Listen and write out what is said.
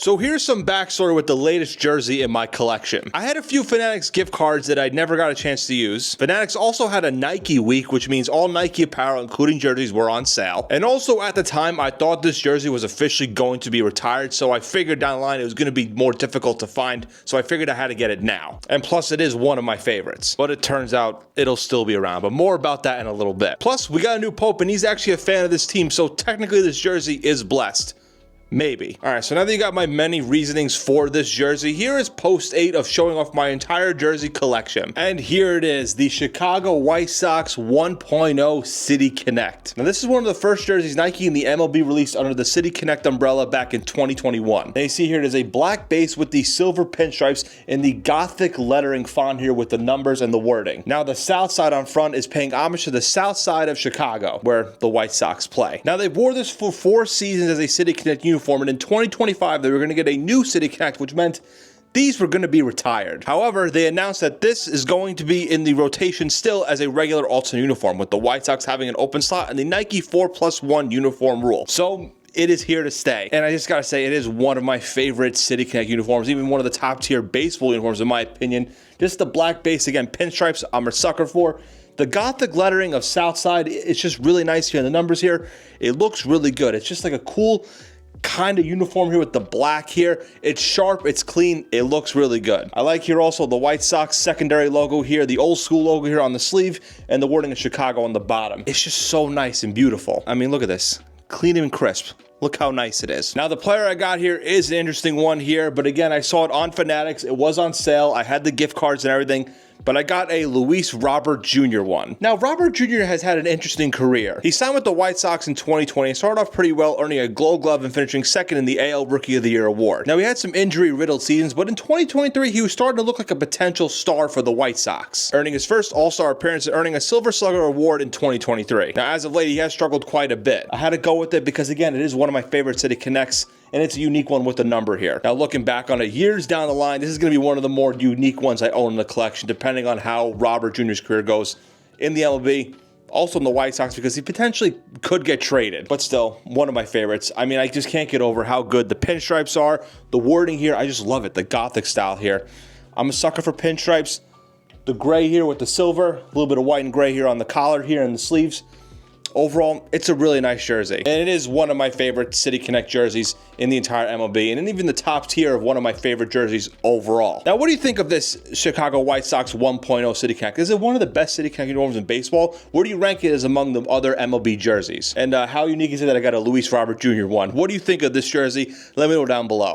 So here's some backstory with the latest jersey in my collection. I had a few Fanatics gift cards that I never got a chance to use. Fanatics also had a Nike week, which means all Nike apparel, including jerseys, were on sale. And also at the time, I thought this jersey was officially going to be retired, so I figured down the line it was going to be more difficult to find, so I figured I had to get it now. And plus, it is one of my favorites. But it turns out it'll still be around, but more about that in a little bit. Plus, we got a new Pope, and he's actually a fan of this team, so technically this jersey is blessed. Maybe. All right, so now that you got my many reasonings for this jersey, here is post 8 of showing off my entire jersey collection. And here it is, the Chicago White Sox 1.0 City Connect. Now, this is one of the first jerseys Nike and the MLB released under the City Connect umbrella back in 2021. Now, you see here it is a black base with the silver pinstripes and the Gothic lettering font here with the numbers and the wording. Now, the south side on front is paying homage to the south side of Chicago, where the White Sox play. Now, they wore this for 4 seasons as a City Connect uniform, and in 2025 they were going to get a new City Connect, which meant these were going to be retired. However, they announced that this is going to be in the rotation still as a regular alternate uniform, with the White Sox having an open slot and the Nike 4+1 uniform rule. So it is here to stay. And I just gotta say, it is one of my favorite City Connect uniforms, even one of the top tier baseball uniforms in my opinion. Just the black base, again, pinstripes, I'm a sucker for. The Gothic lettering of Southside, it's just really nice here. And the numbers here, it looks really good. It's just like a cool kind of uniform here with the black here. It's sharp, it's clean, it looks really good. I like here also the White Sox secondary logo here, the old school logo here on the sleeve, and the wording of Chicago on the bottom. It's just so nice and beautiful. I mean, look at this. Clean and crisp. Look how nice it is. Now, the player I got here is an interesting one here, but again, I saw it on Fanatics. It was on sale. I had the gift cards and everything, but I got a Luis Robert Jr. one. Now, Robert Jr. has had an interesting career. He signed with the White Sox in 2020 and started off pretty well, earning a Gold Glove and finishing second in the AL Rookie of the Year award. Now, he had some injury-riddled seasons, but in 2023, he was starting to look like a potential star for the White Sox, earning his first All-Star appearance and earning a Silver Slugger award in 2023. Now, as of late, he has struggled quite a bit. I had to go with it because, again, it is one of my favorite City Connects, and it's a unique one with the number here. Now, looking back on it years down the line, this is going to be one of the more unique ones I own in the collection, depending on how Robert Jr.'s career goes in the MLB, also in the White Sox, because he potentially could get traded. But still, one of my favorites. I mean, I just can't get over how good the pinstripes are. The wording here, I just love it. The Gothic style here. I'm a sucker for pinstripes. The gray here with the silver, a little bit of white and gray here on the collar here and the sleeves. Overall, it's a really nice jersey, and it is one of my favorite City Connect jerseys in the entire MLB, and even the top tier of one of my favorite jerseys overall. Now, what do you think of this Chicago White Sox 1.0 City Connect? Is it one of the best City Connect uniforms in baseball? Where do you rank it as among the other MLB jerseys? And how unique is it that I got a Luis Robert Jr. one? What do you think of this jersey? Let me know down below.